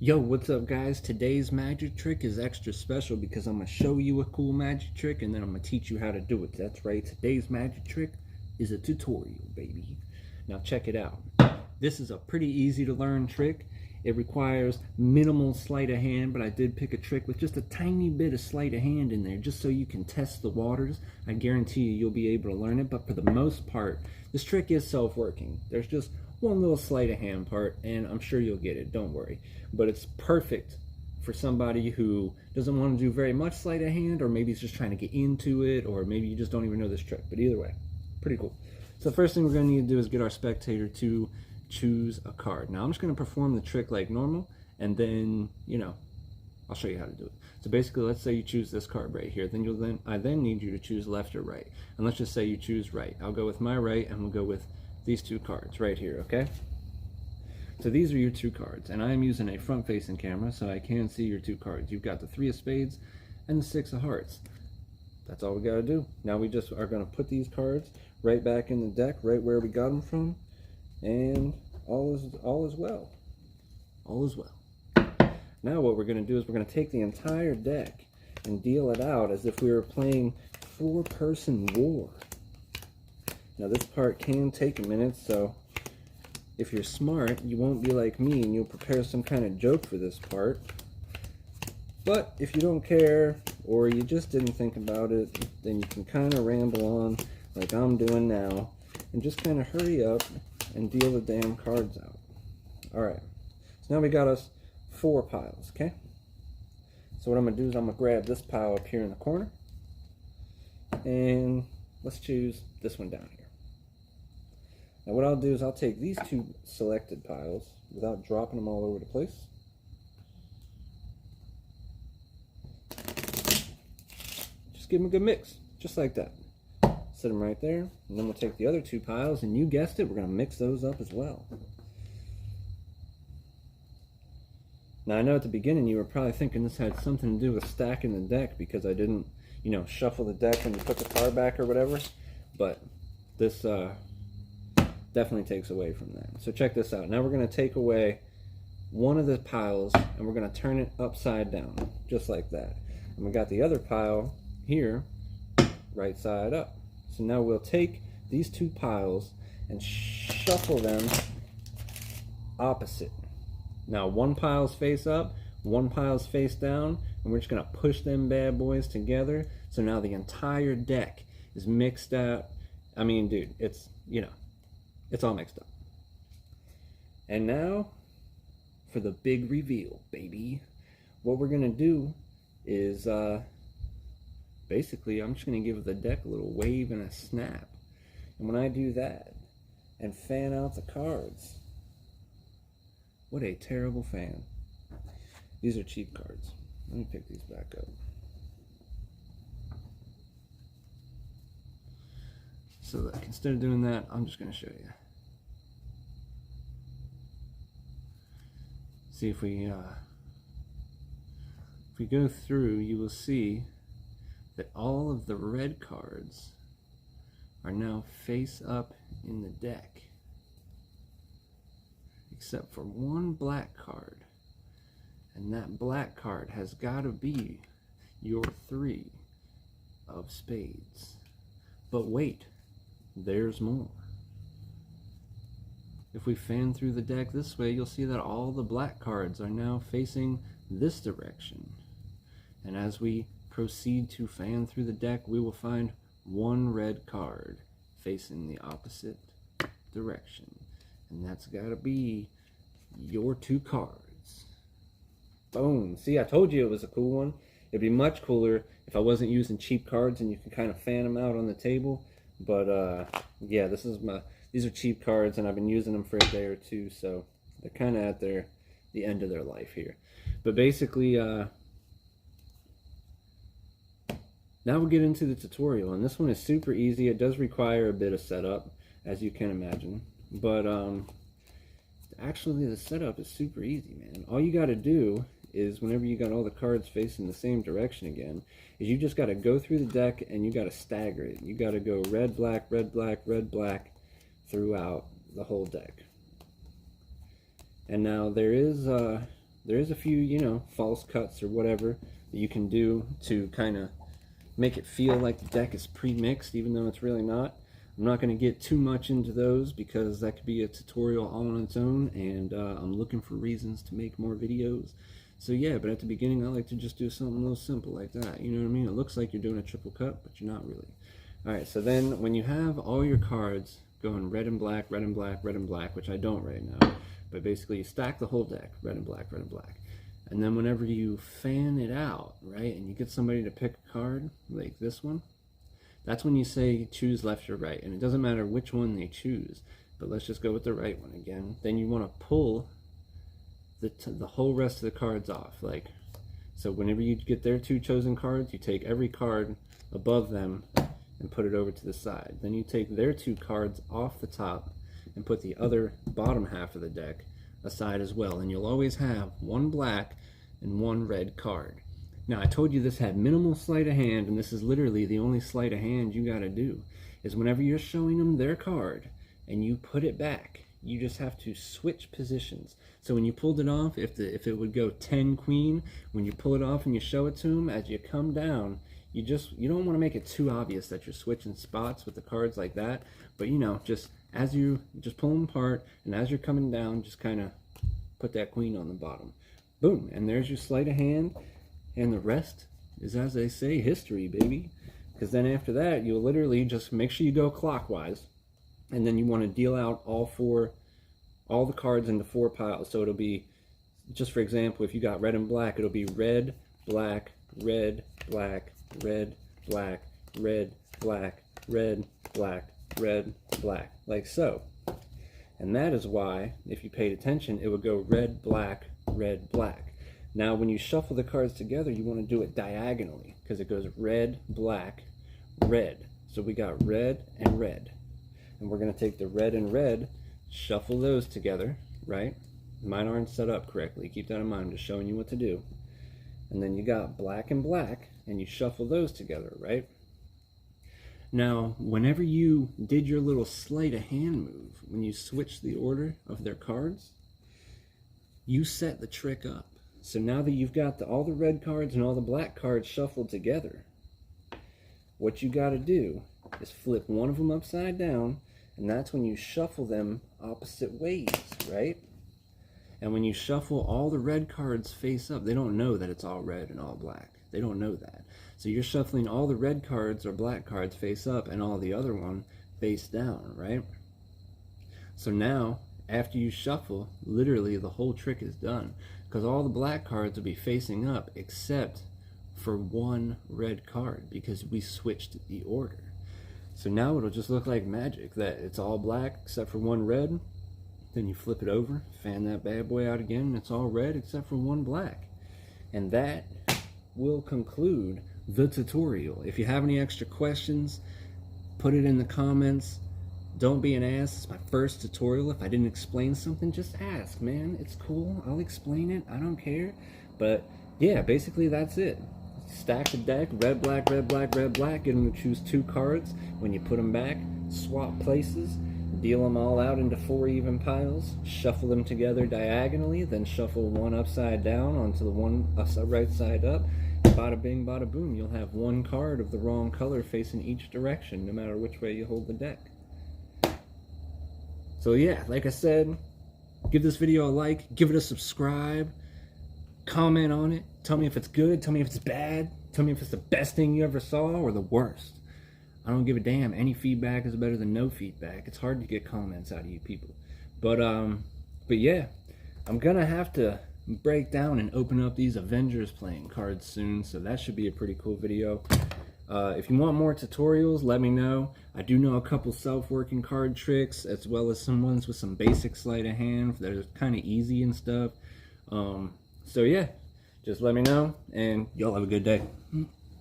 Yo, what's up guys? Today's magic trick is extra special because I'm going to show you a cool magic trick and then I'm going to teach you how to do it. That's right, today's magic trick is a tutorial, baby. Now check it out. This is a pretty easy to learn trick. It requires minimal sleight of hand, but I did pick a trick with just a tiny bit of sleight of hand in there just so you can test the waters. I guarantee you'll be able to learn it, but for the most part, this trick is self-working. There's just one little sleight of hand part and I'm sure you'll get it, don't worry. But it's perfect for somebody who doesn't want to do very much sleight of hand, or maybe is just trying to get into it, or maybe you just don't even know this trick. But either way, pretty cool. So the first thing we're going to need to do is get our spectator to choose a card. Now I'm just going to perform the trick like normal, and then, I'll show you how to do it. So basically, let's say you choose this card right here. I then need you to choose left or right. And let's just say you choose right. I'll go with my right, and we'll go with these two cards right here, okay? So these are your two cards, and I'm using a front-facing camera so I can see your two cards. You've got the 3 of spades and the 6 of hearts. That's all we got to do. Now we just are going to put these cards right back in the deck, right where we got them from, and all is well. All is well. Now what we're going to do is we're going to take the entire deck and deal it out as if we were playing 4-person war. Now this part can take a minute, so if you're smart, you won't be like me and you'll prepare some kind of joke for this part. But if you don't care, or you just didn't think about it, then you can kind of ramble on like I'm doing now, and just kind of hurry up and deal the damn cards out. Alright, so now we got us 4 piles, okay? So what I'm going to do is I'm going to grab this pile up here in the corner, and let's choose this one down here. Now what I'll do is I'll take these 2 selected piles without dropping them all over the place. Just give them a good mix, just like that. Set them right there, and then we'll take the other 2 piles, and you guessed it, we're going to mix those up as well. Now I know at the beginning you were probably thinking this had something to do with stacking the deck because I didn't, shuffle the deck when you put the card back or whatever, but this definitely takes away from that. So check this out. Now we're going to take away one of the piles and we're going to turn it upside down, just like that. And we got the other pile here, right side up. So now we'll take these 2 piles and shuffle them opposite. Now one pile's face up, one pile's face down, and we're just going to push them bad boys together. So now the entire deck is mixed out. I mean, dude, it's, it's all mixed up. And now, for the big reveal, baby. What we're going to do is, basically, I'm just going to give the deck a little wave and a snap. And when I do that, and fan out the cards, what a terrible fan. These are cheap cards. Let me pick these back up. So that instead of doing that, I'm just going to show you. See if we go through, you will see that all of the red cards are now face up in the deck, except for one black card, and that black card has got to be your 3 of spades. But wait, there's more. If we fan through the deck this way, you'll see that all the black cards are now facing this direction. And as we proceed to fan through the deck, we will find one red card facing the opposite direction. And that's got to be your 2 cards. Boom. See, I told you it was a cool one. It'd be much cooler if I wasn't using cheap cards and you can kind of fan them out on the table. But yeah, these are cheap cards, and I've been using them for a day or 2, so they're kind of at the end of their life here. But basically, now we'll get into the tutorial, and this one is super easy. It does require a bit of setup, as you can imagine, but actually the setup is super easy, man. All you got to do is, whenever you got all the cards facing the same direction again, is you just got to go through the deck and you got to stagger it. You got to go red, black, red, black, red, black throughout the whole deck. And now there is there is a few, you know, false cuts or whatever that you can do to kind of make it feel like the deck is pre-mixed, even though it's really not. I'm not going to get too much into those because that could be a tutorial all on its own, and I'm looking for reasons to make more videos. So yeah, but at the beginning I like to just do something a little simple like that, you know what I mean? It looks like you're doing a triple cut, but you're not really. Alright, so then when you have all your cards going red and black, red and black, red and black, which I don't right now, but basically you stack the whole deck, red and black, red and black. And then whenever you fan it out, right, and you get somebody to pick a card, like this one, that's when you say choose left or right. And it doesn't matter which one they choose, but let's just go with the right one again. Then you want to pull the whole rest of the cards off. Like, so whenever you get their two chosen cards, you take every card above them and put it over to the side. Then you take their two cards off the top and put the other bottom half of the deck aside as well. And you'll always have one black and one red card. Now, I told you this had minimal sleight of hand, and this is literally the only sleight of hand you gotta do, is whenever you're showing them their card and you put it back, you just have to switch positions. So when you pulled it off, if it would go 10 queen, when you pull it off and you show it to them, as you come down, you don't want to make it too obvious that you're switching spots with the cards like that, but you know, just as you just pull them apart, and as you're coming down, just kind of put that queen on the bottom. Boom, and there's your sleight of hand. And the rest is, as they say, history, baby. Because then after that, you'll literally just make sure you go clockwise. And then you want to deal out all the cards into 4 piles. So it'll be, just for example, if you got red and black, it'll be red, black, red, black, red, black, red, black, red, black, red, black. Like so. And that is why, if you paid attention, it would go red, black, red, black. Now, when you shuffle the cards together, you want to do it diagonally, because it goes red, black, red. So we got red and red. And we're going to take the red and red, shuffle those together, right? Mine aren't set up correctly. Keep that in mind. I'm just showing you what to do. And then you got black and black, and you shuffle those together, right? Now, whenever you did your little sleight of hand move, when you switched the order of their cards, you set the trick up. So now that you've got all the red cards and all the black cards shuffled together, what you got to do is flip one of them upside down, and that's when you shuffle them opposite ways, right? And when you shuffle all the red cards face up, they don't know that it's all red and all black. They don't know that. So you're shuffling all the red cards or black cards face up and all the other one face down, right? So now, after you shuffle, literally the whole trick is done. Because all the black cards will be facing up except for one red card, because we switched the order. So now it'll just look like magic, that it's all black except for one red. Then you flip it over, fan that bad boy out again, and it's all red except for one black. And that will conclude the tutorial. If you have any extra questions, put it in the comments. Don't be an ass. It's my first tutorial. If I didn't explain something, just ask, man. It's cool. I'll explain it. I don't care. But yeah, basically that's it. Stack the deck, red, black, red, black, red, black. Get them to choose 2 cards. When you put them back, swap places. Deal them all out into 4 even piles. Shuffle them together diagonally. Then shuffle one upside down onto the one right side up. Bada bing, bada boom. You'll have 1 card of the wrong color facing each direction, no matter which way you hold the deck. So yeah, like I said, give this video a like, give it a subscribe, comment on it, tell me if it's good, tell me if it's bad, tell me if it's the best thing you ever saw or the worst. I don't give a damn. Any feedback is better than no feedback. It's hard to get comments out of you people. But yeah, I'm gonna have to break down and open up these Avengers playing cards soon, so that should be a pretty cool video. If you want more tutorials, let me know. I do know a couple self-working card tricks, as well as some ones with some basic sleight of hand that are kind of easy and stuff. So yeah, just let me know, and y'all have a good day.